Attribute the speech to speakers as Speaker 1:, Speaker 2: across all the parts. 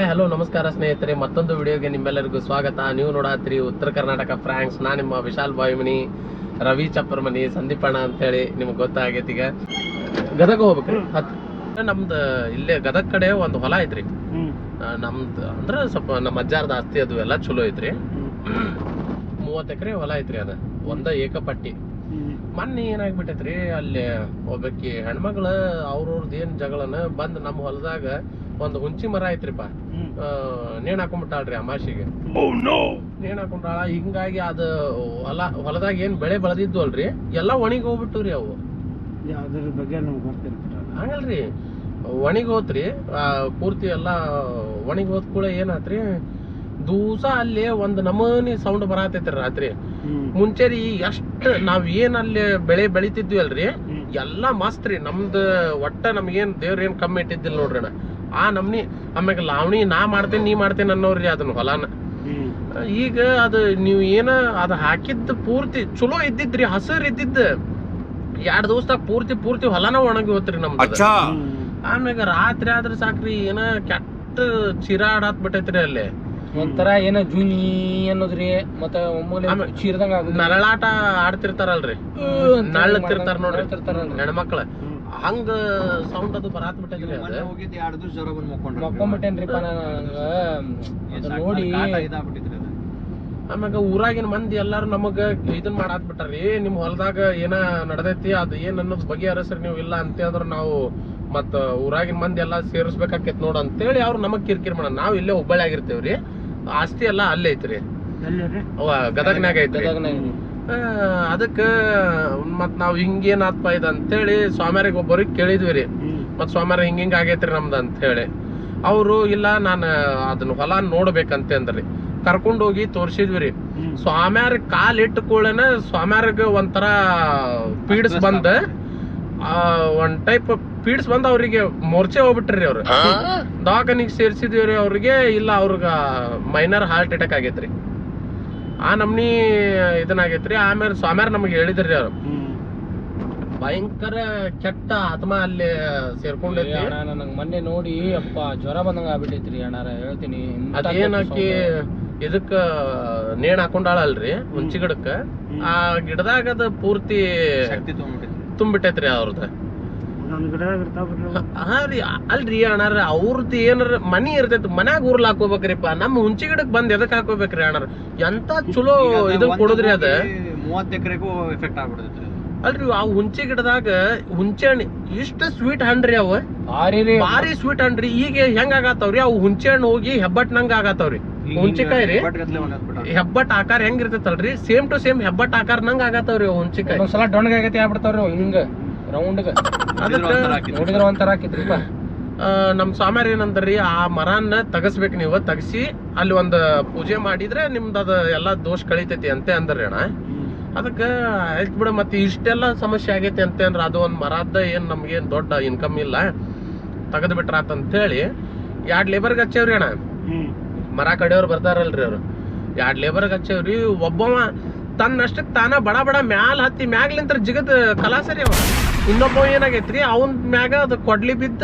Speaker 1: Hi hello ನಮಸ್ಕಾರ ಸ್ನೇಹಿತರೆ, ಮತ್ತೊಂದು ವಿಡಿಯೋಗೆ ನಿಮ್ಮೆಲ್ಲರಿಗೂ ಸ್ವಾಗತ. ನೀವು ನೋಡತ್ರಿ ಉತ್ತರ ಕರ್ನಾಟಕ ಫ್ರಾಂಕ್ಸ್. ನಾನು ನಿಮ್ಮ ವಿಶಾಲ್ ಬಾಯ್ಮನಿ, ರವಿ ಚಪ್ಪರ್ಮನಿ, ಸಂದೀಪಣ್ಣ ಅಂತೇಳಿ ನಿಮ್ಗೆ ಗೊತ್ತಾಗೈತಿ. ಈಗ ಗದಗ ಹೋಗ್ಬೇಕ್ರಿ. ನಮ್ದು ಇಲ್ಲೇ ಗದಗ ಕಡೆ ಒಂದು ಹೊಲ ಐತ್ರಿ. ನಮ್ದು ಅಂದ್ರೆ ಸ್ವಲ್ಪ ನಮ್ಮ ಅಜ್ಜಾರ್ದ ಆಸ್ತಿ ಅದು ಎಲ್ಲ ಚಲೋ ಐತ್ರಿ. 30 ಎಕರೆ ಹೊಲ ಐತ್ರಿ. ಅದ ಒಂದ ಏಕಪಟ್ಟಿ. ಮೊನ್ನೆ ಏನಾಗ್ಬಿಟ್ಟೈತ್ರಿ, ಅಲ್ಲಿ ಒಬ್ಬಾಕಿ ಹೆಣ್ಮಕ್ಳು ಅವ್ರವ್ರದ್ದು ಏನ್ ಜಗಳನ ಬಂದ್ ನಮ್ಮ ಹೊಲದಾಗ ಒಂದು ಹುಂಚಿ ಮರ ಐತ್ರಿಪ್ಪ, ನೇಣ್ ಹಾಕೊಂಡ್ಬಿಟ್ಟಾಳ್ರಿ ಅಮಾಶಿಗೆ. ನೇಣ್ ಹಾಕೊಂಡ್ರಾಳ. ಹಿಂಗಾಗಿ ಅದು ಹೊಲದಾಗ ಏನ್ ಬೆಳೆ ಬೆಳೆದಿದ್ದು ಅಲ್ರಿ, ಎಲ್ಲಾ ಒಣಗಿ ಹೋಗ್ಬಿಟ್ಟು ಅವು.
Speaker 2: ಅದ್ರ ಬಗ್ಗೆ
Speaker 1: ಹಂಗಲ್ರಿ, ಒಣಗಿ ಹೋತ್ರಿ ಪೂರ್ತಿ ಎಲ್ಲಾ ಒಣಗಿ ಹೋದ್ ಕೂಡ ಏನಾತ್ರಿ, ದೂಸ ಅಲ್ಲಿ ಒಂದ್ ನಮೂನಿ ಸೌಂಡ್ ಬರತೈತ್ರಿ ರಾತ್ರಿ. ಮುಂಚೆ ರೀ ಎಷ್ಟ್ ನಾವ್ ಏನ್ ಅಲ್ಲಿ ಬೆಳೆ ಬೆಳಿತಿದ್ವಿ ಅಲ್ರಿ, ಎಲ್ಲಾ ಮಸ್ತ್ ರೀ. ನಮ್ದು ಒಟ್ಟ ನಮ್ಗೇನ್ ದೇವ್ರ ಏನ್ ಕಮ್ಮಿ ಇಟ್ಟಿದ್ದಿಲ್ಲ ನೋಡ್ರಿ ಅಣ್ಣ. ಆ ನಮ್ನಿ ಆಮ್ಯಾಗ ಲಾವಣಿ ನಾ ಮಾಡ್ತೇನೆ ನೀ ಮಾಡ್ತೇನೆ ಅನ್ನೋರ್ರಿ ಅದನ್ನ ಹೊಲಾನ. ಈಗ ಅದು ನೀವ್ ಏನ ಅದ್ ಹಾಕಿದ್ ಪೂರ್ತಿ ಚಲೋ ಇದ್ದಿದ್ರಿ, ಹಸರ್ ಇದ್ದಿದ್ದ 2 ದಿವಸದಾಗ ಪೂರ್ತಿ ಹೊಲನ ಒಣಗಿ ಹೋತ್ರಿ ನಮ್ದು. ಆಮ್ಯಾಗ ರಾತ್ರಿ ಆದ್ರ ಸಾಕ್ರಿ ಏನ ಕೆಟ್ಟ ಚಿರಾಡಾತ್ ಬಿಟ್ಟೈತ್ರಿ ಅಲ್ಲಿ.
Speaker 2: ಒಂಥರ ಏನ ಜೂನಿ ಅನ್ನೋದ್ರಿ. ಮತ್ತ ಚೀರದಂಗ
Speaker 1: ನರಳಾಟ ಆಡ್ತಿರ್ತಾರಲ್ರಿ, ನಳ್ಳತ್ತಿರ್ತಾರ ನೋಡ್ರಿ ಹೆಣ್ಮಕ್ಳ, ಹಂಗ ಸೌಂಡ್ ಅದು ಬರಾತ್ ಬಿಟ್ಟೈತ್ರಿ.
Speaker 2: ಮಕ್ಕೊಂಬಿಟ್ಟೇನ್ರಿಪ್ಪ ನೋಡಿ.
Speaker 1: ಆಮ್ಯಾಗ ಊರಾಗಿನ ಮಂದಿ ಎಲ್ಲಾರು ನಮಗ ಇದನ್ ಮಾಡಾತ್ ಬಿಟ್ಟಾರಿ, ನಿಮ್ ಹೊಲದಾಗ ಏನ ನಡ್ದೈತಿ ಅದ್ ಏನ್ ಅನ್ನೋದ್ ಬಗೆಹರಸ್ರಿ ನೀವು ಇಲ್ಲ ಅಂತೇಳಿದ್ರ ನಾವು ಮತ್ತ ಊರಾಗಿನ ಮಂದಿ ಎಲ್ಲಾ ಸೇರಿಸ್ಬೇಕಾಕೇತ್ ನೋಡ ಅಂತೇಳಿ ಅವ್ರು ನಮಗ್ ಕಿರ್ಕಿರ್ ಮಾಡ. ನಾವ್ ಇಲ್ಲೇ ಹುಬ್ಬಳ್ಳಿ ಆಗಿರ್ತೇವ್ರಿ, ಆಸ್ತಿ ಎಲ್ಲಾ ಅಲ್ಲೇ ಐತ್ರಿ, ಗದಗ್ನಾಗ ಐತ್ರಿ. ಅದಕ್ಕ ಮತ್ ನಾವ್ ಹಿಂಗೇನಾತ್ಪ ಇದ ಅಂತೇಳಿ ಸ್ವಾಮ್ಯಾರಿಗೆ ಒಬ್ಬರಿಗೆ ಕೇಳಿದ್ವಿ ರೀ. ಮತ್ ಸ್ವಾಮ್ಯಾರ ಹಿಂಗ ಆಗೈತ್ರಿ ನಮ್ದ ಅಂತ ಹೇಳಿ ಅವ್ರು ಇಲ್ಲ ನಾನು ಅದನ್ನ ಹೊಲ ನೋಡ್ಬೇಕಂತ ಅಂದ್ರಿ. ಕರ್ಕೊಂಡೋಗಿ ತೋರ್ಸಿದ್ವಿ ರೀ. ಸ್ವಾಮ್ಯಾರ ಕಾಲ್ ಇಟ್ಟ ಕೂಡನ ಸ್ವಾಮ್ಯಾರ್ಗ ಒಂಥರ ಪೀಡ್ಸ್ ಬಂದ, ಒಂದ್ ಟೈಪ್ ಪೀಡ್ಸ್ ಬಂದ ಅವ್ರಿಗೆ ಮೋರ್ಚೆ ಹೋಗ್ಬಿಟ್ರಿ. ಅವ್ರು ದವಾಖಾನಿಗ್ ಸೇರ್ಸಿದ್ವಿ ಅವ್ರಿಗೆ. ಇಲ್ಲ ಅವ್ರಗ ಮೈನರ್ ಹಾರ್ಟ್ ಅಟ್ಯಾಕ್ ಆಗೈತ್ರಿ. ಆ ನಮ್ನಿ ಇದನ್ನಾಗೈತ್ರಿ. ಆಮೇಲೆ ಸ್ವಾಮ್ಯಾರ ನಮ್ಗೆ ಹೇಳಿದ್ರಿ, ಅವ್ರು ಭಯಂಕರ ಕೆಟ್ಟ ಆತ್ಮ ಅಲ್ಲಿ ಸೇರ್ಕೊಂಡೈತಿ.
Speaker 2: ನಂಗ್ ಮೊನ್ನೆ ನೋಡಿ ಅಪ್ಪ ಜ್ವರ ಬಂದಂಗ ಆಗ್ಬಿಟ್ಟೈತ್ರಿ ಅಣ್ಣಾರ, ಹೇಳ್ತೀನಿ.
Speaker 1: ಅದೇನಾಕಿ ಇದಕ್ಕ ನೇಣ್ ಹಾಕೊಂಡಾಳಲ್ರಿ ಹುಂಚಿ ಗಿಡಕ್ಕ, ಆ ಗಿಡದಾಗ ಅದ ಪೂರ್ತಿ ತುಂಬಿಟ್ಟೈತ್ರಿ ಅವ್ರದ್ದು. ಹಾ ರೀ, ಅಲ್ರಿ ಅಣ್ಣಾರ ಅವ್ರದ್ದು ಏನಾರ ಮನಿ ಇರ್ತೈತಿ, ಮನ್ಯಾಗ ಊರ್ಲ ಹಾಕೋಬೇಕ್ರಿಪ್ಪ. ನಮ್ಮ ಹುಂಚಿ ಗಿಡಕ್ ಬಂದ್ ಎದಕ್ ಹಾಕೋಬೇಕ್ರಿ ಅಣ್ಣಾರ? ಎಂತ ಚಲೋ ಇದನ್ ಕೊಡುದ್ರಿ ಅದ.
Speaker 2: 30 ಎಕರೆಗೂ ಎಫೆಕ್ಟ್ ಆಗ್ಬಿಡ್ತೈತ್ರಿ.
Speaker 1: ಅಲ್ರಿ ಆ ಹುಂಚಿ ಗಿಡದಾಗ ಹುಂಚೆ ಹಣ್ಣು ಇಷ್ಟ ಸ್ವೀಟ್ ಹಣ್ಣ್ರಿ, ಅವ ಭಾರಿ ಸ್ವೀಟ್ ಹಣ್ಣ್ರಿ. ಈಗ ಹೆಂಗ ಆಗತ್ತವ್ರಿ, ಅವು ಹುಂಚೆ ಹಣ್ಣು ಹೋಗಿ ಹೆಬ್ಬಟ್ ನಂಗ ಆಗತ್ತವ್ರಿ. ಹುಂಚಿಕಾಯಿ ರೀ ಹೆಬ್ಬಟ್ ಆಕಾರ ಹೆಂಗ್ ಇರ್ತೈತಲ್ರಿ, ಸೇಮ್ ಟು ಸೇಮ್ ಹೆಬ್ಬಟ್ ಆಕಾರ ನಂಗ ಆಗತ್ತವ್ರಿ ಅವ್ ಹುಂಚಿಕಾಯಿ.
Speaker 2: ಒಂದ್ಸಲ ಡೊಣ್ಗ ಆಗತಿ ಆಗ್ಬಿಡ್ತಾವ್ರಿ ಹಿಂಗ ರೌಂಡ್. ನೋಡಿದ್ರ ಒಂಥರ ಆಕಿತ್ರಿಪ್ಪ.
Speaker 1: ನಮ್ ಸ್ವಾಮ್ಯಾರ ಏನಂದ್ರಿ, ಆ ಮರನ್ನ ತಗಸ್ಬೇಕು ನೀವು, ತಗಸಿ ಅಲ್ಲಿ ಒಂದ್ ಪೂಜೆ ಮಾಡಿದ್ರೆ ನಿಮ್ದ ಅದ ಎಲ್ಲಾ ದೋಷ ಕಳಿತೈತಿ ಅಂತೆ ಅಂದ್ರಿ ಅಣ್ಣ. ಅದಕ್ಕ ಆಯ್ತು ಬಿಡ, ಮತ್ತೆ ಇಷ್ಟೆಲ್ಲಾ ಸಮಸ್ಯೆ ಆಗೈತಿ ಅಂತ ಅಂದ್ರ ಅದು ಒಂದ್ ಮರದ ಏನ್ ನಮ್ಗೇನ್ ದೊಡ್ಡ ಇನ್ಕಮ್ ಇಲ್ಲ, ತಗದ್ ಬಿಟ್ರಾತಂತೇಳಿ 2 ಲೇಬರ್ಗೆ ಹಚ್ಚೇವ್ರಿ ಅಣ್ಣ. ಮರ ಕಡೆಯವ್ರು ಬರ್ತಾರಲ್ರಿ, ಅವ್ರು 2 ಲೇಬರ್ಗೆ ಹಚ್ಚೇವ್ರಿ. ಒಬ್ಬವ ತನ್ನಷ್ಟಕ್ ತಾನ ಬಡ ಬಡ ಮ್ಯಾಲ ಹತ್ತಿ ಮ್ಯಾಗ್ಲಿಂತ್ರ ಜಿಗದ್ ಕಲಾಸರಿ ಅವ. ಇನ್ನೊಬ್ಬ ಏನಾಗೈತ್ರಿ, ಅವನ್ ಮ್ಯಾಗ ಅದು ಕೊಡ್ಲಿ ಬಿದ್ದ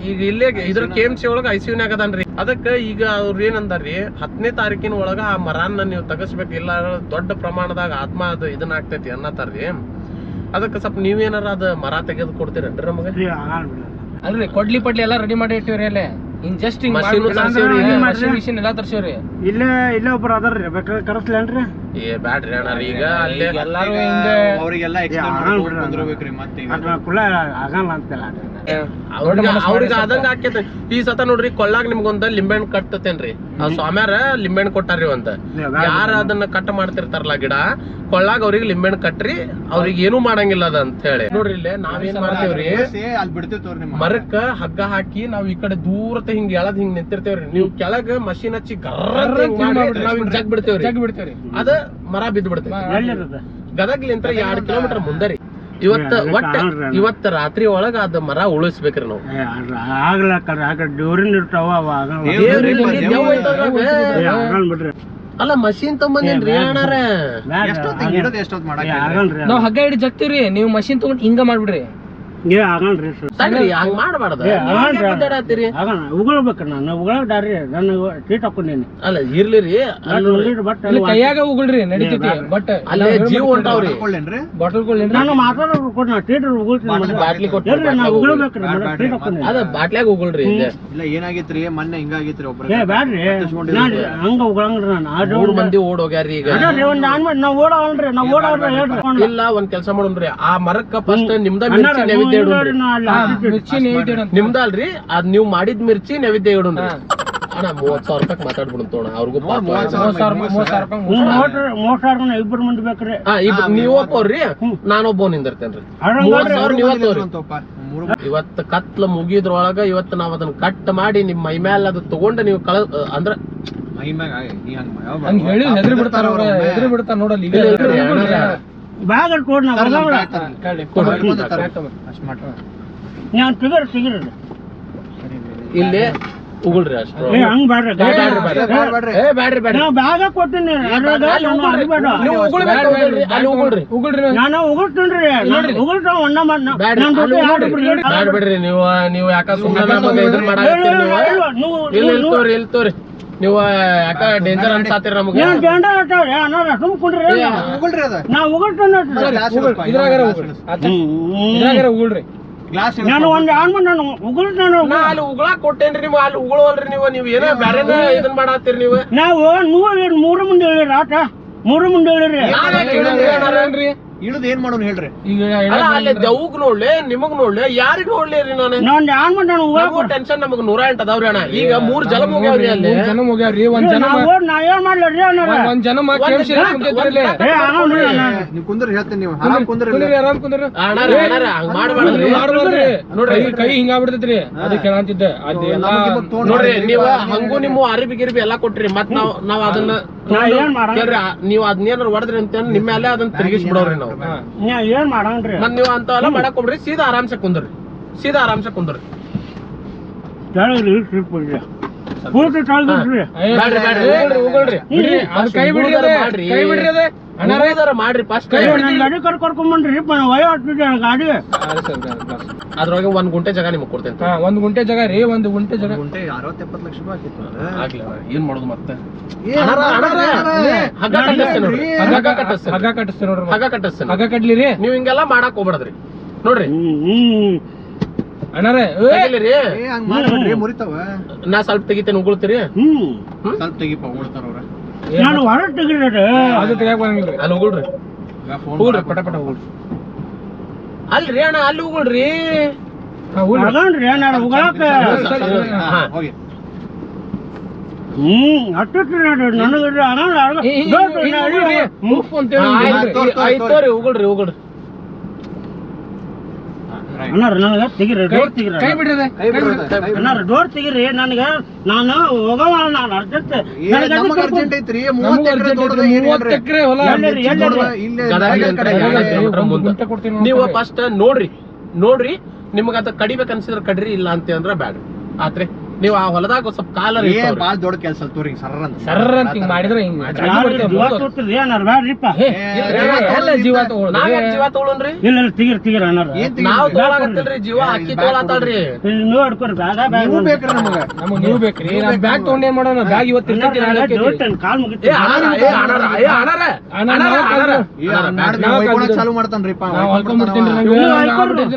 Speaker 1: ಈಗ ಇಲ್ಲೇ ಇದ್ರ KMC ಒಳಗ ICU-ನಾಗ ಅದನ್ರಿ. ಅದಕ್ಕ ಈಗ ಅವ್ರ ಏನಂದಾರ್ರಿ, 10ನೇ ತಾರೀಕಿನ ಒಳಗ ಆ ಮರನ್ನ ನೀವು ತಗಸ್ಬೇಕಿಲ್ಲ, ದೊಡ್ಡ ಪ್ರಮಾಣದಾಗ ಆತ್ಮ ಅದು ಇದನ್ನ ಆಗ್ತೈತಿ ಅನ್ನತಾರ್ರಿ. ಅದಕ್ಕ ಸ್ವಲ್ಪ ನೀವೇನಾರ ಅದ ಮರ ತೆಗೆದು ಕೊಡ್ತೀರೇನ್ರಿ ನಮಗ?
Speaker 2: ಅಲ್ರಿ ಕೊಡ್ಲಿ ಪಡ್ಲಿ ಎಲ್ಲಾ ರೆಡಿ ಮಾಡಿ ಇಟ್ಟಿವ್ರಿ ಅಲ್ಲೇ. ಹಿಂಗ್ ಜಸ್ಟ್ ಹಿಂಗ್ ಮಷಿನ್ ಎಲ್ಲಾ ತರ್ಸಿವ್ರಿ. ಇಲ್ಲೇ ಒಬ್ರು ಅದಾರ್ರಿ, ಬೇಕಾದ್ರೆ ಕರೆಸ್ಲೇನ್ರಿ?
Speaker 1: ಏ ಬ್ಯಾಡ್ರಿ ಅಣ್ಣ, ಈಗ ಅಲ್ಲಿ
Speaker 2: ಎಲ್ಲಾರು ಹಿಂಗ ಅವ್ರಿಗೆಲ್ಲ ಆಗಲ್ಲ ಅಂತಲ್ಲ.
Speaker 1: ಅವ್ರಿಗೆ ಆದಂಗ ಆಕೇತ. ಈ ಸತ ನೋಡ್ರಿ ಕೊಳ್ಳಾಗ ನಿಮ್ಗೊಂದ ಲಿಂಬೆಹಣ್ಣು ಕಟ್ಟತೇನ್ರಿ, ಆ ಸ್ವಾಮ್ಯಾರ ಲಿಂಬೆಹಣ್ಣು ಕೊಟ್ಟಾರ್ರಿ. ಒಂದ ಯಾರ ಅದನ್ನ ಕಟ್ ಮಾಡ್ತಿರ್ತಾರಲ್ಲ ಗಿಡ, ಕೊಳ್ಳಾಗ ಅವ್ರಿಗೆ ಲಿಂಬೆಹಣ್ಣು ಕಟ್ರಿ, ಅವ್ರಿಗೆ ಏನು ಮಾಡಂಗಿಲ್ಲ ಅದ ಅಂತ ಹೇಳಿ. ನೋಡ್ರಿ ಇಲ್ಲೇ ನಾವೇನ್ ಮಾಡ್ತೇವ್ರಿ, ಮರಕ್ಕ ಹಗ್ಗ ಹಾಕಿ ನಾವ್ ಈ ಕಡೆ ದೂರತೆ ಹಿಂಗ್ ಎಳದ್ ಹಿಂಗ್ ನಿಂತಿರ್ತೇವ್ರಿ. ನೀವು ಕೆಳಗ ಮಷೀನ್ ಹಚ್ಚಿ ನಾವ್ ಜಗ್ ಬಿಡ್ತೇವ್ರಿ, ಅದ ಮರ ಬಿದ್ದು ಬಿಡ್ತೇವೆ. ಗದಗ್ಲಿಂತ್ರ 2 ಕಿಲೋಮೀಟರ್ ಮುಂದೆ ರೀ. ಇವತ್ತ ರಾತ್ರಿ ಒಳಗ ಅದ ಮರ ಉಳಿಸ್ಬೇಕ್ರಿ ನಾವು. ಅಲ್ಲ ಮಷೀನ್ ತಗೊಂಬಂದೇನ್ರಿ ಅಣ್ಣಾರ,
Speaker 2: ನಾವ್ ಹಗ್ಗ ಹಿಡಿ ಜಗ್ತಿವ್ರಿ, ನೀವು ಮಷೀನ್ ತಗೊಂಡ್ ಹಿಂಗ ಮಾಡ್ಬಿಡ್ರಿ.
Speaker 3: ಏ ಆಗಣ್ರಿ ಸರ್
Speaker 1: ತಡ್ರಿ ಹಂಗ್ ಮಾಡ್ಬಾರ್ದ
Speaker 3: ಆಗಣ ಉಗುಳ್ಬೇಕ್ರಿ ನಾನು ಉಗುಳಾಡ್ರಿ ನಾನು ಟ್ರೀಟ್ ಹಾಕೊಂಡೇನಿ
Speaker 1: ಅಲ್ಲ ಇರ್ಲಿ ರೀ
Speaker 3: ಬಟ್
Speaker 2: ಕೈಯಾಗ ಉಗುಳ್ರಿ ನಡೀತೈತಿ ಬಟ್
Speaker 1: ಅಲ್ಲೇ ಜೀವ ಹೊಂಟಾವ್ರಿ
Speaker 2: ಬಾಟಲ್ ಕೊಳ್ಳೇನ್ರಿ
Speaker 3: ನಾನು ಮಾತಾಡೋರು ಕೊಟ್ಟು ನಾ ಟ್ರೀಟ್ ಉಗುಳ್ತೀನಿ
Speaker 1: ಬಾಟ್ಲಿ ಕೊಟ್ಟು
Speaker 3: ನಾ ಉಗುಳ್ಬೇಕ್ರಿ ಟ್ರೀಟ್ ಹಾಕೊಂಡೇನಿ
Speaker 1: ಅದ ಬಾಟ್ಲ್ಯಾಗ ಉಗುಳ್ರಿ
Speaker 4: ಇಲ್ಲ ಏನಾಗಿತ್ರಿ ಮೊನ್ನೆ ಹಿಂಗಾಗಿತ್ರಿ ಒಬ್ರು
Speaker 3: ಏ ಬ್ಯಾಡ್ರಿ ನಾನು ಹಂಗ ಉಗುಳಂಗ್ರಿ ನಾನು
Speaker 1: 3 ಮಂದಿ ಓಡ್ ಹೋಗ್ಯಾರ್ರಿ ಈಗ
Speaker 3: ಒಂದ್ ನಾವ್ ಓಡವಲ್ರಿ ನಾವ್ ಓಡವ್ರಿ ಹೇಳ್ರಿ
Speaker 1: ಇಲ್ಲ ಒಂದ್ ಕೆಲ್ಸ ಮಾಡೋಣ್ರಿ ಆ ಮರಕ್ಕ ಫಸ್ಟ್ ನಿಮ್ದ ಮಿರ್ಚಿ ನೈವೇದ್ಯ ಇಡೋಣ್ರಿ ನಿಮ್ದ ಅಲ್ರಿ ಅದ್ ನೀವ್ ಮಾಡಿದ್ ಮಿರ್ಚಿ ನೈವೇದ್ಯ ಇಡೋಣ್ರಿ ಅಣ್ಣ 30,000 ರೂಪಾಯಿ ಮಾತಾಡ್ಬಿಡು ತೋಣ ಅವ್ರಿಗೂ
Speaker 3: 30,000 ಇಬ್ಬರು ಮಂದಿ ಬೇಕ್ರಿ
Speaker 1: ನೀವ್ ಒಪ್ಪವ್ರಿ ನಾನೊಬ್ಬ ನಿಂದಿರ್ತೇನ್ರಿ 30,000 ನೀವ್ ಒತ್ತವ್ರಿ ಇವತ್ತು ಕತ್ಲ ಮುಗಿದ್ರೊಳಗ ಇವತ್ತು ನಾವ್ ಅದನ್ನ ಕಟ್ ಮಾಡಿ ನಿಮ್ ಮೈ ಮ್ಯಾಲ ಅದು ತಗೊಂಡ ನೀವು ಅಂದ್ರ
Speaker 2: ಹಂಗ ಹೇಳಿ ಹೆದ್ರಿ ಬಿಡ್ತಾರ ಹೆದ್ರಿ ಬಿಡ್ತಾರ ನೋಡಲ್ಲಿ
Speaker 3: ಬ್ಯಾಗ್ ಕೊಡ್ ನಾನು ತಿಗರ್
Speaker 1: ಇಲ್ಲಿ ಉಗುಳ್ರಿ ಅಷ್ಟು
Speaker 3: ಹಂಗ್ ಬ್ಯಾಡ್ರಿ
Speaker 1: ಬ್ಯಾಡ್ರಿ ಬ್ಯಾಡ್ರಿ
Speaker 3: ನಾವ್ ಬ್ಯಾಗ ಕೊಟ್ಟಿನಿ ನಾನು ಉಗುಳ್ತೀನ್ರಿ ಉಗುಳ್ತ
Speaker 1: ಬ್ಯಾಡ್ಬಿಡ್ರಿ ನೀವು ಯಾಕ ಸುಮ್ಮನೆ ಇದನ್ನ ಮಾಡಾಕತ್ತೀರಿ ನೀವು ಇಲ್ಲಿ ತೋರಿ ನೀವು ಯಾಕ ಡೇಂಜರ್ ಅನ್ಸಾತೀರಿ ನಮಗೆ
Speaker 3: ನಾವ್ ಉಗುಳ್ತೇನೆ
Speaker 2: ಉಗುಳ್ರಿ
Speaker 3: ನಾನು ಒಂದ್ ನಾನು ಉಗುಳ್ತಾನ
Speaker 1: ಅಲ್ಲಿ ಉಗುಳಾಕ್ ಕೊಟ್ಟೇನ್ರಿ ನೀವು ಅಲ್ಲಿ ಉಗುಳವಲ್ರಿ ನೀವು ಏನೋ ಬ್ಯಾರೇನ ಇದನ್ ಮಾಡಾತ್ತೀರಿ ನೀವು
Speaker 3: ನಾವು 3 ಮುಂದೆ ಹೇಳಿರಿ ಆಟ 3 ಮುಂದೆ ಹೇಳಿರಿ
Speaker 4: ಇಳಿದು ಏನ್ ಮಾಡೋಣ ಹೇಳ್ರಿ
Speaker 2: ಈಗ
Speaker 1: ಅಲ್ಲಿ ದೆವ್ಗ್ ನೋಡ್ಲಿ ನಿಮಗ್ ನೋಡ್ಲಿ ಯಾರಿಗ್ ನೋಡ್ಲಿ ರೀ ನಾನು ಟೆನ್ಷನ್ ನಮಗ್ 108 ಅದಾವ್ರಿ ಅಣ್ಣ ಈಗ 3 ಜನ ಹೋಗ್ಯಾವ್ರಿ ಅಲ್ಲಿ
Speaker 2: ಜನ ಹೋಗ್ಯಾವ್ರಿ ಒಂದ್ ಜನ
Speaker 4: ನೀವು ಕುಂದ್ರಿ ಹೇಳ್ತೀನಿ ನೀವು ಆರಾಮ್ ಕುಂದ್ರಿ
Speaker 2: ಆರಾಮ್ ಕುಂದ್ರಿ
Speaker 1: ಹಂಗ್ ಮಾಡ್ಬಾರ್ದ್ರಿ
Speaker 2: ನೋಡ್ರಿ ಕೈ ಹಿಂಗಾಗ್ಬಿಡ್ತೈತ್ರಿ ಅದಕ್ಕೆ ಹೇಳಂತಿದ್ದೆ
Speaker 1: ನೋಡ್ರಿ ನೀವ್ ಹಂಗೂ ನಿಮ್ಮ ಅರಿಬಿ ಗಿರಿಬಿ ಎಲ್ಲಾ ಕೊಟ್ರಿ ಮತ್ ನಾವ್ ಅದನ್ನ ನೀವ್ ಅದನ್ನೇನಾರು ಹೊಡೆದ್ರಿ ಅಂತ ನಿಮ್ಮ ಮೇಲೆ ಅದನ್ನ ತಿರುಗಿಸ್ ಬಿಡೋರಿ ನಾವು
Speaker 3: ಏನ್ ಮಾಡಂಗ್ರಿ
Speaker 1: ಮತ್ ನೀವ್ ಅಂತವೆಲ್ಲ ಮಾಡಕ್ ಹೋಗ್ರಿ ಸೀದಾ ಆರಾಮ್ಸೆ ಕುಂದ್ರಿ
Speaker 3: ಪೂರ್ತಿ
Speaker 2: ಕೈ ಬಿಡ್ರಿ
Speaker 1: ಮಾಡ್ರಿ ಫಸ್ಟ್
Speaker 3: ಗಾಡಿ ಕರ್ಕೊಂಡ್ಬಂದ್ರಿ ವಯ ಆಗ್ತಿದ್ದೆ ಗಾಡಿ
Speaker 1: ಅದ್ರೊಳಗೆ 1 ಗುಂಟೆ ಜಾಗ ನಿಮಗ್ ಕೊಡ್ತೇನೆ
Speaker 2: 1 ಗುಂಟೆ ಜಾಗ ರೀ 1 ಗುಂಟೆ ಜಾಗ
Speaker 4: 60-70 ಲಕ್ಷ ರೂಪಾಯಿ
Speaker 1: ಆಗ್ಲಿ ಏನ್ ಮಾಡುದು ಮತ್ತೆ
Speaker 2: ಹಗ್ಗ ಕಟ್ಟಿಸ್ತೀನಿ ನೋಡ್ರಿ
Speaker 1: ಹಗ್ಗ ಕಟ್ಟಿಸ್ತೇನೆ
Speaker 2: ಹಗ್ಗ ಕಟ್ಲಿ ರೀ
Speaker 1: ನೀವ್ ಹಿಂಗೆಲ್ಲಾ ಮಾಡಕ್ ಹೋಗ್ಬೇಡ್ರಿ ನೋಡ್ರಿ
Speaker 2: ಅಣ್ಣಾರೇ
Speaker 4: ಮುರಿತಾವ
Speaker 1: ನಾ ಸ್ವಲ್ಪ ತೆಗಿತೇನೆ ಉಗುಳ್ತೀರಿ
Speaker 4: ಸ್ವಲ್ಪ ತೆಗಿಪ ಉಗುಳ್ತಾರ ಅವ್ರ
Speaker 3: ನಾನು ಹೊರಗೆ ತೆಗಿರಿ
Speaker 2: ಅದು ತೆಗಿಯಾಕ ಬಂದಿಲ್ರಿ
Speaker 1: ಅಲ್ಲಿ ಉಗುಳ್ರಿ ಪಟ ಉಗುಳ್ರಿ ಅಲ್ರಿ ಅಣ್ಣ ಅಲ್ಲಿ ಉಗುಳ್ರಿ
Speaker 3: ಅದನ್ರಿ ನಾನು ಉಗಾಕ
Speaker 4: ಹೋಗಿ
Speaker 1: ಆಯ್ತೋರಿ ಉಗುಳ್ರಿ
Speaker 3: ನನಗ ತೆಗಿರಿ ಡೋರ್ ತೆಗಿರಿ
Speaker 2: ಕೈ ಬಿಡ್ರಿ
Speaker 3: ಡೋರ್ ತೆಗಿರಿ ನನಗ ನಾನು ಹೋಗವ ನಾನು ಅರ್ಜೆಂಟ್
Speaker 4: ಐತ್ರಿ
Speaker 2: ಎಕರೆ ಹೊಲ
Speaker 1: ನೀವು ಫಸ್ಟ್ ನೋಡ್ರಿ ನಿಮಗ ಅದ ಕಡಿಬೇಕು ಅನ್ಸಿದ್ರ ಕಡ್ರಿ ಇಲ್ಲ ಅಂತ ಅಂದ್ರ ಬ್ಯಾಡ ಆತ್ರಿ ನೀವು ಆ ಹೊಲದಾಗ ಸ್ವಲ್ಪ ಕಾಲ
Speaker 4: ಬಾಳ್ ದೊಡ್ಡ ಕೆಲಸ ತೋರಿ
Speaker 2: ಸರ್ರ ಅಂತ ಹಿಂಗ್ ಮಾಡಿದ್ರೆ ಹಿಂಗ್ ಜೀವ
Speaker 1: ಜೀವ ತಗೊಳ್ರಿ
Speaker 3: ಇಲ್ಲ ತೆಗಿರಿ
Speaker 1: ನಾವ್ ತಗೊಳಕತ್ತಿಲ್ರಿ ಜೀವ ಅಕ್ಕಿ ತಗೊಳತ್ತಲ್ರಿ
Speaker 3: ನೋಡ್ಕೊರಿ
Speaker 2: ನಮಗ್ ನೀವು ಬೇಕ್ರಿ ನಾವ್ ಬ್ಯಾಗ್ ತಗೊಂಡ್ ಏನ್ ಮಾಡೋಣ ಬ್ಯಾಗ್ ಇವತ್ತು
Speaker 3: ಕಾಲ್ ಮುಗಿತಿ
Speaker 4: ಚಾಲು ಮಾಡ್ತಾನ್ರಿಪ್ಪ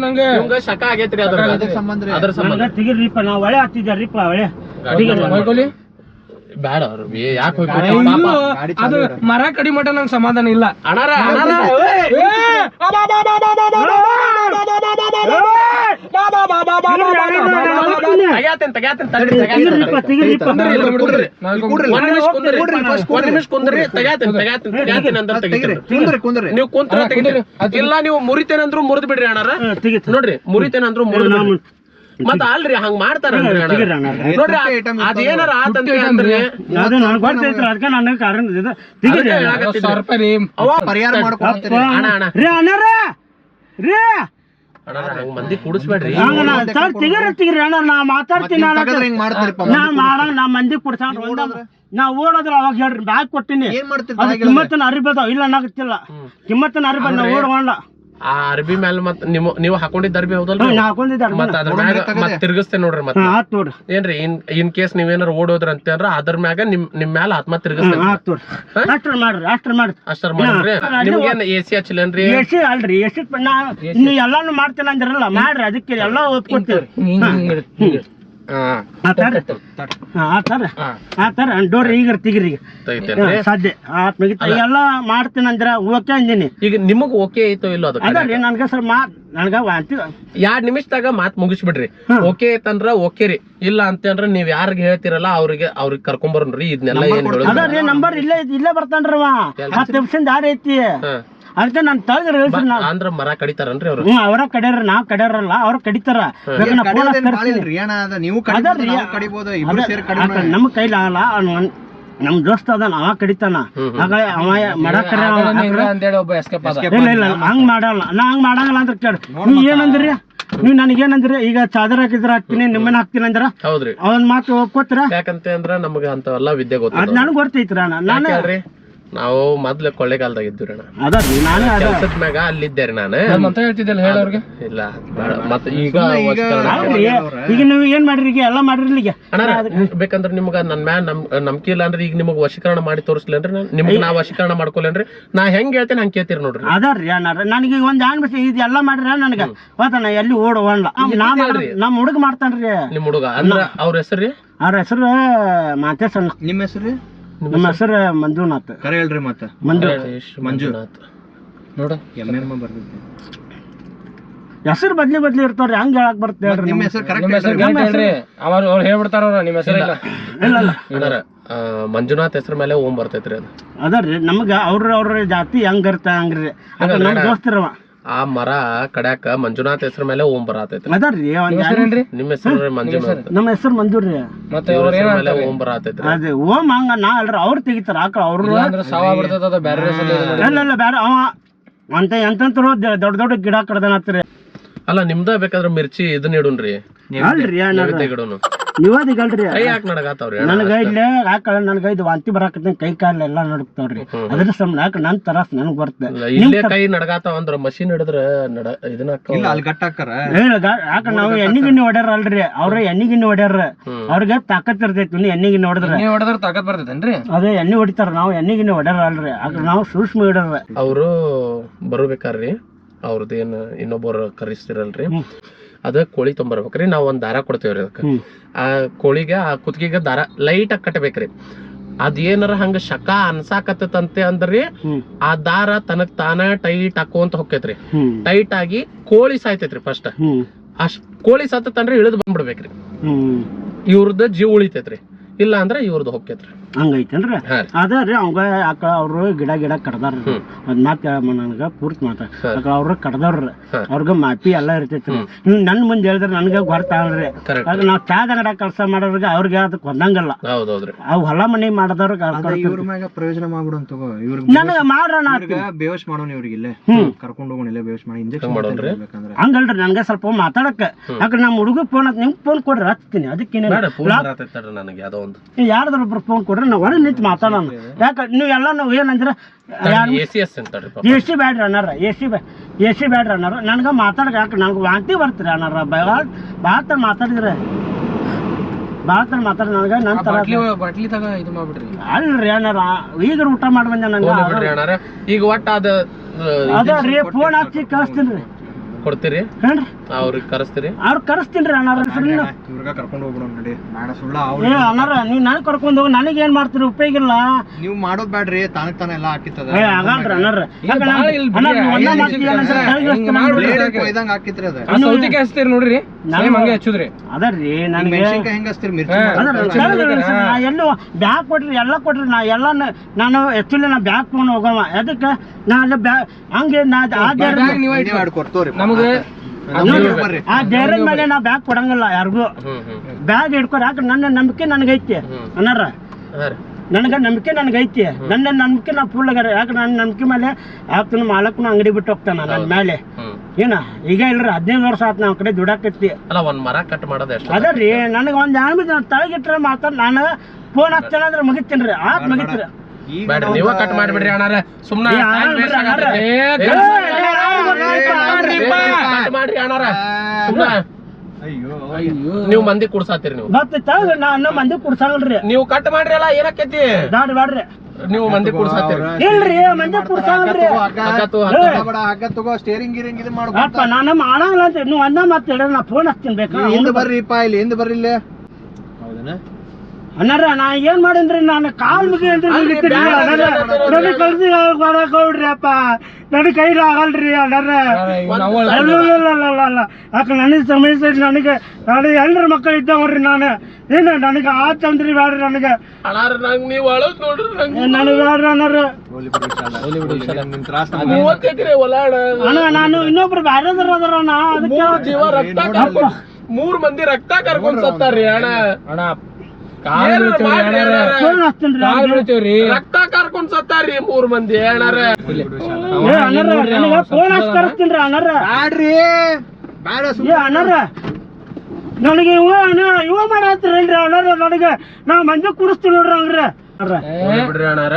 Speaker 2: ನಂಗೆ
Speaker 1: ಶಕ ಆಗೇತ್ರಿ ಅದ್ರ ಸಂಬಂಧ
Speaker 3: ತೆಗಿರಿಪ್ಪ ನಾವ್ ಒಳ್ಳೆ ಹತ್ತಿದ್ದಾರಿಪ್ಪ ಒಳ್ಳೆ
Speaker 1: ಬ್ಯಾಡ ಯಾಕೆ
Speaker 2: ಅದು ಮರ ಕಡಿ ಮಟ ನಂಗೆ ಸಮಾಧಾನ ಇಲ್ಲ
Speaker 1: ನೀವು ಕುಂತ್ರ ಇಲ್ಲ ನೀವು ಮುರಿತೇನಂದ್ರು ಮುರಿದ್ ಬಿಡ್ರಿ ಅಣ್ಣಾರ ನೋಡ್ರಿ ಮುರಿತೇನಂದ್ರು ಮುರಿದ್ ಮತ್ತ ಅಲ್ರಿ ಹಂಗ ಮಾಡ್ತಾರಲ್ರಿ ನೋಡ್ರಿ ಅದೇನಾರ ಆತಂದ್ರೆ ಅಂದ್ರಿ
Speaker 4: ಪರಿಹಾರ
Speaker 1: ಹಂಗ ಮಂದಿ ಕುಡಿಸ್ಬೇಡ್ರಿ
Speaker 3: ತೆಗಿರಿ ಅಣ್ಣ ನಾ ಮಾತಾಡ್ತೀನಿ ನಾ ಮಂದಿ ಕುಡ್ಸಾಂದ್ರ ನಾ ಓಡೋದ್ರ ಅವಾಗ ಹೇಳ್ರಿ ಬ್ಯಾಗ್ ಕೊಟ್ಟಿನಿ ಕಿಮ್ಮತ್ತನ ಅರಿಬೋದ ಇಲ್ಲ ಅನ್ನಕತ್ತಿಲ್ಲ ಕಿಮ್ಮತ್ತನ ಅರಿಬೋದ್ ನಾ ಓಡೋಣ
Speaker 1: ಆ ಅರ್ಬಿ ಮ್ಯಾಲ ಮತ್ ನೀವು ಹಾಕೊಂಡಿದ್ದ ಅರ್ಬಿ ಹೌದಲ್ರಿ
Speaker 3: ನಾ ಹಾಕೊಂಡಿದ್ದೆ
Speaker 1: ಮತ್ತ ಅದ್ರ ಮ್ಯಾಗ ಮತ್ ತಿರ್ಗಿಸ್ತೇನೆ ನೋಡ್ರಿ ಮತ್ತೆ
Speaker 3: ಆತ್ ನೋಡ್ರಿ
Speaker 1: ಏನ್ರಿ ಇನ್ ಕೇಸ್ ನೀವೇನಾರ ಓಡೋದ್ರ ಅಂತಂದ್ರ ಅದ್ರ ಮ್ಯಾಗ ನಿಮ್ ಮ್ಯಾಲ ಆತ್ಮ ತಿರ್ಗಿಸ್ತೇನೆ
Speaker 3: ಆತ್ ನೋಡ್ರಿ ಅಷ್ಟ್ರ ಮಾಡ್ರಿ
Speaker 1: ಅಷ್ಟರ ಮಾಡ್ರಿ ನಿಮ್ಗೇನ್ AC ಹಚ್ಚಲೇನ್ರಿ
Speaker 3: ಎಸಿ ಅಲ್ರಿ ಎಸಿ ನೀ ಎಲ್ಲಾನು ಮಾಡ್ತೇನೆ ಅಂದಿರಲ್ಲ ಮಾಡ್ರಿ ಅದಕ್ಕೆ ಎಲ್ಲಾ ಒಪ್ಕೊತೀವಿ ಆತರ ಡೋರ್ ಈಗ ತೆಗಿರಿ ಸಾಧ್ಯ ಎಲ್ಲ ಮಾಡ್ತೇನೆ ಅಂದ್ರ ಓಕೆ ಅಂದಿನಿ
Speaker 1: ಈಗ ನಿಮಗ್ ಓಕೆ ಐತೋ ಇಲ್ಲೋ ಅದಕ್ಕೆ
Speaker 3: ಅದರಿ ನನ್ಗ ಸರ್ ನನ್ಗ
Speaker 1: 2 ನಿಮಿಷದಾಗ ಮಾತ್ ಮುಗಿಸ್ಬಿಡ್ರಿ ಓಕೆ ಐತಂದ್ರ ಓಕೆ ರೀ ಇಲ್ಲ ಅಂತಂದ್ರ ನೀವ್ ಯಾರಿಗ ಹೇಳ್ತಿರಲ್ಲ ಅವ್ರಿಗೆ ಕರ್ಕೊಂಬರ್ರಿ ಇದನ್ನೆಲ್ಲ ಏನ್ ಹೇಳೋದು
Speaker 3: ಅದರಿ ನಂಬರ್ ಇಲ್ಲೇ ಬರ್ತಾನ್ರಿ ಅವ 10 ನಿಮಿಷದಿಂದ ಯಾರ ಐತಿ ಅದಕ್ಕೆ ನಾನು ತಗರಿ
Speaker 1: ಅಂದ್ರ ಮರ ಕಡಿತಾರನ್ರಿ ಅವ್ರು
Speaker 3: ಅವರ ಕಡ್ಯಾರ ನಾವ್ ಕಡ್ಯಾರಲ್ಲ ಅವ್ರ ಕಡಿತಾರ ನಮ್ ಕೈಲಿ ಆಗಲ್ಲ ನಮ್ ದೋಸ್ತ ಅದ ಅವ ಕಡಿತಾನ ಹಾಗಾಗಿ ಅವ ಮಾಡಾಕರ ಇಲ್ಲ ಹಂಗ್ ಮಾಡಲ್ಲ ನಾ ಹಂಗ್ ಮಾಡಂಗಿಲ್ಲ ಅಂತ ಕೇಳಿ ನೀವ್ ಏನಂದ್ರಿ ನೀವ್ ನನಗೇನಂದ್ರಿ ಈಗ ಚಾದರ್ ಹಾಕಿದ್ರ ಹಾಕ್ತೀನಿ ನಿಮ್ಮನ್ನ ಹಾಕ್ತೀನಿ ಅಂದ್ರ
Speaker 1: ಹೌದ್ರಿ
Speaker 3: ಅವನ್ ಮಾತು ಒಪ್ಕೋತೀರ
Speaker 1: ಯಾಕಂತ ಅಂದ್ರ ನಮಗ ಅಂತವೆಲ್ಲ ವಿದ್ಯೆ ಗೊತ್ತ
Speaker 3: ಅದ್ ನನ್ಗ್ ಗೊತ್ತೈತ್ರ ನಾನು
Speaker 1: ನಾವು ಮೊದ್ಲು ಕೊಳ್ಳೆಗಾಲದಾಗ ಇದ್ವಿ
Speaker 3: ಅದರಿ ನಾನು
Speaker 1: ಕೆಲ್ಸದ ಮ್ಯಾಗ ಅಲ್ಲಿದ್ದೆ ರೀ ನಾನು
Speaker 2: ಅಂತ ಹೇಳ್ತಿದ್ದಲ್ಲ ಹೇಳೋರ್ಗೆ
Speaker 1: ಇಲ್ಲ ಮತ್ತ ಈಗ
Speaker 3: ಈಗ ನೀವ್ ಏನ್ ಮಾಡ್ರಿ ಈಗ ಎಲ್ಲಾ ಮಾಡ್ರಿ ಈಗ
Speaker 1: ಬೇಕಂದ್ರ ನಿಮ್ಗ ನನ್ ಮ್ಯಾಲ ನಂಬಿಕೆ ಇಲ್ಲ ಅಂದ್ರೆ ಈಗ ನಿಮಗ್ ವಶೀಕರಣ ಮಾಡಿ ತೋರಿಸ್ಲೇನ್ರಿ ನಿಮ್ಗೆ ನಾ ವಶೀಕರಣ ಮಾಡ್ಕೊಲೇನ್ರಿ ನಾ ಹೆಂಗ್ ಹೇಳ್ತೇನೆ ಹಂಗ ಕೇಳ್ತೀರಿ ನೋಡ್ರಿ
Speaker 3: ಅದರಿ ನನಗೆ ಒಂದ್ ಆನ್ಬಿಟ್ಟು ಇದೆಲ್ಲ ಮಾಡ್ರಿ ನನಗ ನಾ ಎಲ್ಲಿ ಓಡೋಲ್ಲ ನಮ್ ಹುಡುಗ ಮಾಡ್ತಾನ್ರಿ
Speaker 1: ನಿಮ್ ಹುಡುಗ ಅಂದ್ರ ಅವ್ರ ಹೆಸರು
Speaker 3: ಅವ್ರ ಹೆಸರು ಮಾತೇಶ್ ಅಣ್ಣ
Speaker 4: ನಿಮ್ಮ ಹೆಸರು
Speaker 3: ನಮ್ಮ ಹೆಸರು ಮಂಜುನಾಥ್
Speaker 4: ಕರೆ ಹೇಳ್ರಿ ಮತ್ತ
Speaker 1: ಮಂಜುನಾಥ್
Speaker 2: ನೋಡ
Speaker 3: ಹೆಸರು ಬದ್ಲಿ ಇರ್ತಾವ್ರಿ ಹಂಗ ಹೇಳಕ್ ಬರ್ತೇವೆ
Speaker 4: ನಿಮ್ಮ ಹೆಸರು
Speaker 2: ಹೇಳ್ರಿ ಅವ್ರು ಹೇಳ್ಬಿಡ್ತಾರ ನಿಮ್ಮ ಹೆಸರು
Speaker 3: ಇಲ್ಲ
Speaker 1: ಮಂಜುನಾಥ್ ಹೆಸರು ಮೇಲೆ ಓಂ ಬರ್ತೈತ್ರಿ ಅದು
Speaker 3: ಅದರಿ ನಮ್ಗ ಅವ್ರ ಜಾತಿ ಹೆಂಗ್ ಇರ್ತ ಹಂಗ್ರಿ ನಮ್ ದೋಸ್ತರವ
Speaker 1: ಆ ಮರ ಕಡ್ಯಾಕ ಮಂಜುನಾಥ್ ಹೆಸರು ಮೇಲೆ ಓಂ ಬರತೈತ್ರಿ
Speaker 3: ಅದರಿ
Speaker 1: ನಿಮ್ಮ ಹೆಸರು ಮಂಜುನಾಥ್
Speaker 3: ನಮ್ಮ ಹೆಸರು ಮಂಜೂರಿ
Speaker 2: ಮತ್ತೆ
Speaker 1: ಮೇಲೆ ಓಂ ಬರತೈತ್ರಿ
Speaker 3: ಅದೇ ಓಂ ಹಂಗ ನಾ ಅಲ್ರಿ ಅವ್ರು ತೆಗಿತಾರ ಆಕಳ ಅವ್ರು
Speaker 2: ಸಾವ ಬಿಡ್ತದ ಬೇರೆ
Speaker 3: ಇಲ್ಲ ಬೇರೆ ಅವ ಅಂತ ಎಂತಂತರು ದೊಡ್ಡ ಗಿಡ ಕಡ್ದನತ್ರಿ
Speaker 1: ಅಲ್ಲ ನಿಮ್ದ ಬೇಕಾದ್ರ ಮಿರ್ಚಿ ಇದನ್ನ ಇಡುನ್ರಿ
Speaker 3: ಅಲ್ರಿ
Speaker 1: ಗಿಡನು
Speaker 3: ನೀವಾದಿಗಲ್ರಿ
Speaker 1: ಕೈ ಯಾಕೆ ನಡಗಾತಾವ್ರಿ
Speaker 3: ನನಗ ಇಲ್ಲೇ ಆಕಳ ನನಗ ಇದು ವಾಂತಿ ಬರಾಕತ್ತ ಕೈ ಕಾಲ ಎಲ್ಲಾ ನಡಕ್ತಾವ್ರಿ ಅದ್ರ ಸಂಬಂಧ ಯಾಕ ನನ್ ತರಾಸ್ ನನಗ್ ಬರ್ತದೆ
Speaker 1: ಇಲ್ಲೇ ಕೈ ನಡಗಾತಾವ ಅಂದ್ರ ಮಷೀನ್ ಹಿಡಿದ್ರ ಇದನ್ನ
Speaker 3: ಯಾಕ ನಾವು ಎಣ್ಣಿಗಿಣ್ಣಿ ಹೊಡ್ಯಾರ ಅಲ್ರಿ ಅವ್ರ ಎಣ್ಣಿಗಿಣ್ಣಿ ಹೊಡ್ಯಾರ ಅವ್ರಿಗೆ ತಾಕತ್ ಇರ್ತೈತಿ ಎಣ್ಣಿಗಿಣ್ಣಿ ಹೊಡೆದ್ರ
Speaker 2: ತಾಕತ್ ಬರ್ತೈತೇನ್ರಿ
Speaker 3: ಅದೇ ಎಣ್ಣೆ ಹೊಡಿತಾರ ನಾವು ಎಣ್ಣಿಗಿಣ್ಣಿ ಹೊಡ್ಯಾರ ಅಲ್ರಿ ಆಗ ನಾವು ಸೂಕ್ಷ್ಮ ಹಿಡ್ಯಾರ
Speaker 1: ಅವ್ರು ಬರ್ಬೇಕಾರ್ರಿ ಅವ್ರದ್ದೇನ್ ಇನ್ನೊಬ್ಬರು ಕರಿಸ್ತಿರಲ್ರಿ ಅದ ಕೋಳಿ ತೊಂಬರ್ಬೇಕ್ರಿ ನಾವ್ ಒಂದ್ ದಾರ ಕೊಡ್ತೇವ್ರಿ ಅದಕ್ಕ ಆ ಕೋಳಿಗೆ ಆ ಕುತ್ತಿಗೆಗೆ ದಾರ ಲೈಟ್ ಆಗಿ ಕಟ್ಟಬೇಕ್ರಿ ಅದೇನಾರ ಹಂಗ ಶಕ ಅನ್ಸಾಕತ್ತಂತೆ ಅಂದ್ರಿ ಆ ದಾರ ತನಗ್ ತಾನ ಟೈಟ್ ಹಾಕೋಂತ ಹೊಕ್ಕೈತ್ರಿ ಟೈಟ್ ಆಗಿ ಕೋಳಿ ಸಾಯ್ತೈತ್ರಿ ಫಸ್ಟ್ ಕೋಳಿ ಸತ್ತಂದ್ರೆ ಇಳಿದು ಬಂದ್ಬಿಡ್ಬೇಕ್ರಿ ಇವ್ರದ್ದು ಜೀವ ಉಳಿತೈತ್ರಿ ಇಲ್ಲ ಅಂದ್ರ ಇವ್ರದ್ದು ಹೊಕ್ಕೈತ್ರಿ
Speaker 3: ಹಂಗೈತೇನ್ರಿ ಅದ್ರಿ ಅವಂಗ ಆಕಳ ಅವ್ರು ಗಿಡ ಕಡ್ದಾರ್ರಿ ಅದ್ ಮಾತ್ ನನಗ ಪೂರ್ತಿ ಮಾತಾಡ ಅವ್ರ ಕಡ್ದವ್ರಿ ಅವ್ರಗ ಮಾಪಿ ಎಲ್ಲಾ ಇರ್ತೈತ್ರಿ ನನ್ ಮುಂದೆ ಹೇಳಿದ್ರ ನನ್ಗ ಗೊತ್ತಾಗಲ್ರಿ ನಾವ್ ಚಾದ ಅಂಗಡ ಕೆಲಸ ಮಾಡೋರ್ಗ ಅವ್ರಿಗೆ ಅದಕ್ಕೆ ಹೊಂದಂಗಲ್ಲ ಅವ್ ಹೊಲ ಮನಿ ಮಾಡದವ್ರಿಗೆ
Speaker 4: ಪ್ರಯೋಜನ ಮಾಡ್ಬಿಡೋನ್ ತಗೋ
Speaker 3: ನನಗ ಮಾಡೋಣ
Speaker 4: ಬೇವಶ್ ಮಾಡೋಣ ಇವ್ರಿಗೆ ಇಲ್ಲೇ ಕರ್ಕೊಂಡು ಹೋಗೋಣ ಇಲ್ಲೇ ಬೇವಶ್ ಮಾಡಿ ಇಂಜೆಕ್ಷನ್
Speaker 3: ಹಂಗಲ್ರಿ ನನ್ಗ ಸ್ವಲ್ಪ ಮಾತಾಡಕ ಯಾಕಂದ್ರೆ ನಮ್ ಹುಡುಗ ಫೋನ್ ನಿಮ್ಗೆ ಫೋನ್ ಕೊಡ್ರಿ ಹಚ್ತೀನಿ ಅದಕ್ಕೆ ಯಾರ್ದಾರ ಒಬ್ರು ಫೋನ್ ಕೊಡ್ರಿ ನಾವ್ ಹೊರಗೆ ನಿಂತು ಮಾತಾಡೋಣ ಯಾಕ ನೀವು ಎಲ್ಲ ನಾವು ಏನಂದ್ರ ಎಸಿ ಬ್ಯಾಡ್ರಿ ಅಣ್ಣಾರ ಎಸಿ ಬ್ಯಾಡ್ರಿ ಅಣ್ಣಾರ ನನ್ಗ ಮಾತಾಡಕ ಯಾಕ ನನ್ಗೆ ವಾಂತಿ ಬರ್ತೀರಿ ಅಣ್ಣಾರ ಭಾಳ ಮಾತಾಡಿದ್ರೆ ಮಾತಾಡಿ ನನಗ ನನ್ ತರ ಅಲ್ರಿ ಅಣ್ಣಾರ ಈಗ ಊಟ ಮಾಡಿ ಬಂದೆ ನಂಗೆ
Speaker 1: ಈಗ ಒಟ್ಟ
Speaker 3: ಅದ್ರಿ ಫೋನ್ ಹಚ್ಚಿ ಕಳಿಸ್ತೀನಿ
Speaker 1: ಕೊಡ್ತೀರಿ ಅವ್ರಿಗೆ ಕರೆಸ್ತೀರಿ
Speaker 3: ಅವ್ರ ಕರೆಸ್ತೀನಿ ಅಣ್ಣಾರ
Speaker 4: ಕರ್ಕೊಂಡು ಹೋಗ್ಬಿಡೋಣ ನಡಿ
Speaker 3: ಅಣ್ಣಾರ ನೀವ್ ನನಗ್ ಕರ್ಕೊಂಡು ಹೋಗಿ ನನಗೆ ಏನ್ ಮಾಡ್ತೀರಿ ಉಪಯೋಗ ಇಲ್ಲ
Speaker 4: ನೀವು ಮಾಡೋದ್ ಬ್ಯಾಡ್ರಿ ತಾನಕ್ ತಾನ ಎಲ್ಲಾ ಹಾಕಿತ್ತದ
Speaker 3: ಆಗಲ್ರಿ ಅಣ್ಣಾರ
Speaker 4: ಹಾಕಿತ್ರಿ
Speaker 2: ಹಚ್ತೀರಿ ನೋಡ್ರಿ ಹಂಗೆ ಹಚ್ಚುದ್ರಿ
Speaker 3: ಅದರಿ ನನಗೆ
Speaker 4: ಹೆಂಗ ಹಚ್ತೀರಿ ಮಿರ್ಚಿ
Speaker 3: ಎಲ್ಲೂ ಬ್ಯಾಗ್ ಕೊಟ್ರಿ ಎಲ್ಲ ಕೊಟ್ರಿ ನಾ ಎಲ್ಲ ನಾನು ಆಕ್ಚುಲಿ ನಾ ಬ್ಯಾಗ್ ತಗೊಂಡು ಹೋಗವ ಅದಕ್ಕೆ ನಾ ಅಲ್ಲಿ ಹಂಗೆ ಆ ಧೈರ್ಯದ ಮೇಲೆ ನಾ ಬ್ಯಾಗ್ ಕೊಡಂಗಿಲ್ಲ ಯಾರಿಗೂ ಬ್ಯಾಗ್ ಹಿಡ್ಕೊರಿ ಯಾಕೆ ನನ್ನ ನಂಬಿಕೆ ನನಗೈತಿ ಅನ್ನಾರ ನಂಬಿಕೆ ನನಗೈತಿ ನನ್ನ ನಂಬಿಕೆ ನಾ ಫುಲ್ ಆಗ್ಯಾರ ಯಾಕೆ ನನ್ನ ನಂಬಿಕೆ ಮೇಲೆ ಯಾಕೆ ಮಾಲಕ್ನು ಅಂಗಡಿ ಬಿಟ್ಟು ಹೋಗ್ತಾನ ನನ್ನ ಮೇಲೆ ಏನ ಈಗ ಇಲ್ರಿ 15 ವರ್ಷ ಆತ್ ನಾವ್ ಕಡೆ ದುಡಾಕತ್ತಿ
Speaker 1: ಒಂದ್ ಮರ ಕಟ್ ಮಾಡೋದ
Speaker 3: ಅದರಿ ನನಗೆ ಒಂದ್ ತಳಗಿಟ್ರೆ ಮಾತಾಡ ನಾನು ಫೋನ್ ಹಚ್ತೇನೆ ಅಂದ್ರೆ ಮುಗಿತೀನ್ರಿ ಮುಗಿತ್ರಿ
Speaker 1: ನೀವ ಕಟ್ ಮಾಡ್ಬಿಡ್ರಿ ಅಣ್ಣಾರ ಸುಮ್ನೆ ಕಟ್ ಮಾಡ್ರಿ ಅಣ್ಣಾರ ಸುಮ್ನ ನೀವು ಮಂದಿ ಕುಡ್ಸಾತೀರಿ ನೀವು
Speaker 3: ಗೊತ್ತೈತ ನಾನು ಮಂದಿ ಕುಡ್ಸಂಗಲ್ರಿ
Speaker 1: ನೀವು ಕಟ್ ಮಾಡ್ರಿ ಅಲ್ಲ ಏನಕ್ಕೈತಿ
Speaker 3: ಬ್ಯಾಡ್ರಿ
Speaker 1: ನೀವು ಮಂದಿ ಕುಡ್ಸಾತೀರಿ
Speaker 3: ಇಲ್ರಿ ಮಂದಿ ಕುಡ್ಸಂಗಲ್ರಿ
Speaker 1: ಹಗ್ಗ
Speaker 4: ತಗೋ ಸ್ಟೇರಿಂಗ್ ಗಿರಿಂಗ್ ಇದು
Speaker 3: ಅಪ್ಪ ನಾನು ಮಾಡಂಗಿಲ್ಲ ಅಂತ ನೀವು ಒಂದ ಮಾತು ಹೇಳಿದ್ರೆ ನಾ ಫೋನ್ ಹಚ್ತೀನಿ ಬೇಕಾ
Speaker 4: ಹಿಂದೆ ಬರ್ರಿಪ್ಪ ಇಲ್ಲಿ ಹಿಂದೆ ಬರ್ರಿ ಇಲ್ಲಿ ಹೌದನ
Speaker 3: ಅಣ್ಣಾರ ನಾ ಏನ್ ಮಾಡೇನ್ರಿ ನಾನು ಕಾಲ್ ಮುಗಿ ಅಂತ ನನಗೆ ಕಳ್ಸಿ ಕೊಡ್ರಿ ಅಪ್ಪ ನನಗೆ ಕೈಲಿ ಆಗಲ್ರಿ ಅಣ್ಣಾರ ಯಾಕೆ ನನಗೆ ಸಮಸ್ಯೆ ನನಗೆ ಎಲ್ರ ಮಕ್ಕಳು ಇದ್ದಾವ್ರಿ ನಾನು ಏನು ನನಗೆ ಆತಂದ್ರಿ ಬ್ಯಾಡ್ರಿ ನನಗೆ
Speaker 1: ಅಣ್ಣಾರ ನಂಗ್ ನೀವ್ ಅಳೋದ್ ನೋಡ್ರಿ
Speaker 3: ನನಗೆ ಬ್ಯಾಡ್ರಿ ಅಣ್ಣಾರ
Speaker 1: ಮೂವತ್ತೈತ್ರಿ ಹೊಲ
Speaker 3: ಅಣ್ಣ ನಾನು ಇನ್ನೊಬ್ರು ಬ್ಯಾರೆದ್ರ ಅದರಣ್ಣ ಅದಕ್ಕೆ
Speaker 1: ಜೀವ ರಕ್ತ ಕರ್ಕೊಂಡ್ 3 ಮಂದಿ ರಕ್ತ ಕರ್ಕೊಂಡ್ ಸತ್ತಾರ್ರಿ ಅಣ್ಣ
Speaker 3: ಫೋನ್ ಹಚ್ತೀನ್ರಿ
Speaker 1: ರಕ್ತ ಕರ್ಕೊಂಡ್ ಸತ್ತಾರ್ರಿ 3 ಮಂದಿ ಅಣ್ಣಾರ
Speaker 3: ನನಗೆ ಫೋನ್ ಹಚ್ಚಿ ಕರೆಸ್ತೀನ್ರಿ ಅಣ್ಣಾರ
Speaker 4: ಬ್ಯಾಡ್ರಿ ಬ್ಯಾಡ
Speaker 3: ಅಣ್ಣಾರ ನನಗೆ ಇವ ಮಾಡತ್ತೀರಲ್ರಿ ಅಣ್ಣಾರ ನನಗೆ ನಾ ಮಂದಿ ಕುಡಿಸ್ತೀನಿ ನೋಡ್ರಿ ಹಂಗ್ರಿ
Speaker 1: ಬಿಡ್ರಿ ಅಣ್ಣಾರ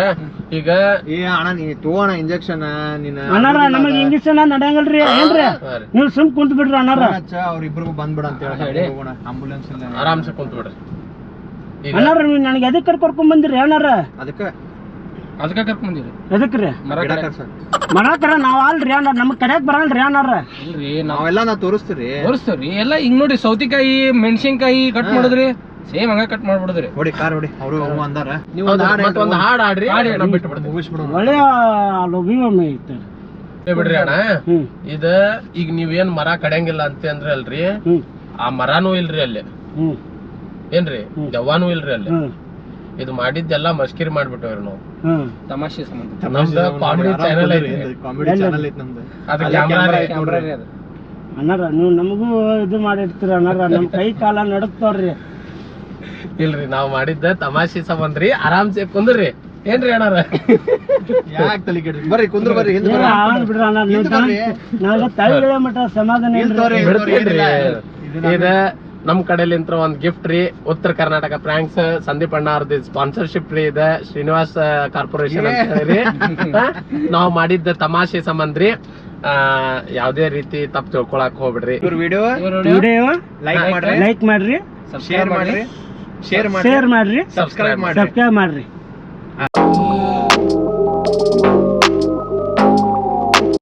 Speaker 1: ಈಗ
Speaker 4: ಏ ಅಣ್ಣ ನೀ ತಗೋಣ ಇಂಜೆಕ್ಷನ್ ನೀನ
Speaker 3: ಅಣ್ಣಾರ ನಮಗೆ ಇಂಜೆಕ್ಷನ್ ನಡೆಯಂಗಲ್ರಿ ಏನ್ರಿ ನೀವು ಸುಮ್ ಕುಂತ್ ಬಿಡ್ರಿ ಅಣ್ಣಾರ
Speaker 4: ಅವ್ರಿಬ್ರಿಗೂ ಬಂದ್ಬಿಡ ಅಂತ ಹೇಳಿ ಆಂಬುಲೆನ್ಸ್
Speaker 1: ಆರಾಮ್ಸೆ ಕುಂತ್ ಬಿಡ್ರಿ
Speaker 3: ಅಣ್ಣಾರ ನೀವು ನನಗೆ ಎದಕ್ಕೆ ಕರ್ಕೊಂಡ್ ಬಂದಿರಿ ಅಣ್ಣಾರ
Speaker 4: ಅದಕ್ಕೆ
Speaker 2: ಕರ್ಕೊಂಡ್ ಬಂದಿರಿ
Speaker 3: ಎದಕ್ರಿ ಮಾಡಾಕರ ನಾವ್ ಅಲ್ರಿ ಅಣ್ಣ ನಮಗ್ ಕರೆಯಕ್ ಬರಲ್ರಿ ಅಣ್ಣಾರ
Speaker 2: ಇಲ್ರಿ
Speaker 4: ನಾವೆಲ್ಲ ನಾ ತೋರಿಸ್ತೀರಿ
Speaker 2: ಎಲ್ಲ ಹಿಂಗ್ ನೋಡಿ ಸೌತಿಕಾಯಿ ಮೆಣಸಿನ್ಕಾಯಿ ಕಟ್ ಮಾಡಿದ್ರಿ ಸೇಮ್ ಹಂಗ ಕಟ್ ಮಾಡ್ಬಿಡುದ್ರಿ
Speaker 4: ಹೊಡಿ ಕಾರ್ ಹೊಡಿ ಅವರು ಅಂದಾರ ನೀವು
Speaker 1: ಒಂದ್ ಹಾಡ್ ಆಡ್ರಿ ನಾವ್ ಬಿಟ್ಟು ಬಿಡ್ತೀವಿ
Speaker 4: ಮುಗಿಸ್ಬಿಡೋಣ
Speaker 3: ಒಳ್ಳೆಯ ಲೋಬಿ ಒಮ್ಮೆ ಐತೆ
Speaker 1: ಬಿಡ್ರಿ ಅಣ್ಣ ಇದ ಈಗ ನೀವೇನ್ ಮರ ಕಡಿಯಂಗಿಲ್ಲ ಅಂತ ಅಂದ್ರಿ ಅಲ್ರಿ ಆ ಮರಾನು ಇಲ್ರಿ ಅಲ್ಲಿ ಏನ್ರಿ ದೆವ್ವಾನು ಇಲ್ರಿ ಅಲ್ಲಿ ಇದು ಮಾಡಿದ್ದೆಲ್ಲ ಮಸ್ಕಿರಿ ಮಾಡ್ಬಿಟ್ಟವ್ರಿ ನಾವು
Speaker 2: ತಮಾಷೆ ಸಂಬಂಧ
Speaker 1: ನಮ್ದು ಕಾಮಿಡಿ ಚಾನೆಲ್ ಐತಿ
Speaker 4: ಕಾಮಿಡಿ ಚಾನೆಲ್ ಐತಿ ನಮ್ದು
Speaker 1: ಅದು ಕ್ಯಾಮ್ರಾ
Speaker 3: ಅಣ್ಣಾರ ನೀವು ನಮಗೂ ಇದು ಮಾಡಿರ್ತೀರ ಅಣ್ಣಾರ ನಮ್ ಕೈ ಕಾಲ ನಡಕ್ತಾವ್ರಿ
Speaker 1: ಇಲ್ರಿ ನಾವ್ ಮಾಡಿದ್ದ ತಮಾಷೆ ಸಂಬಂಧ್ರಿ ಆರಾಮ್ಸೆ ಕುಂದ್ರಿ ಏನ್ರಿ ಅಣ್ಣಾರ
Speaker 4: ಯಾಕೆ ತಲೆ ಕೆಡ್ರಿ ಬರ್ರಿ ಕುಂದ್ರ ಬರ್ರಿ ಹಿಂದೆ
Speaker 3: ಬಿಡ್ರಿ ಅಣ್ಣ ನೀವು ನನಗೆ ತಳಿಗಳ ಮಟ್ಟ ಸಮಾಧಾನ
Speaker 1: ಬಿಡ್ತೀನ್ರಿ ಇದ ನಮ್ ಕಡೆಲಿಂತ್ರ ಒಂದ್ ಗಿಫ್ಟ್ ರೀ ಉತ್ತರ ಕರ್ನಾಟಕ ಫ್ರಾಂಕ್ಸ್ ಸಂದೀಪ್ ಅಣ್ಣ ಅವ್ರದ್ದು ಸ್ಪಾನ್ಸರ್ಶಿಪ್ ರೀ ಇದೆ ಶ್ರೀನಿವಾಸ್ ಕಾರ್ಪೊರೇಷನ್ ಅಂತ ಹೇಳಿ ನಾವ್ ಮಾಡಿದ್ದ ತಮಾಷೆ ಸಂಬಂಧ್ರಿ ಯಾವ್ದೇ ರೀತಿ ತಪ್ಪು ತಿಳ್ಕೊಳಕ್ ಹೋಗ್ಬಿಡ್ರಿ
Speaker 4: ವಿಡಿಯೋ
Speaker 3: ಲೈಕ್ ಮಾಡ್ರಿ
Speaker 4: ಶೇರ್ ಮಾಡ್ರಿ
Speaker 3: ಶೇರ್ ಮಾಡ್ರಿ
Speaker 1: ಸಬ್ಸ್ಕ್ರೈಬ್
Speaker 3: ಸಬ್ಸ್ಕ್ರೈಬ್ ಮಾಡ್ರಿ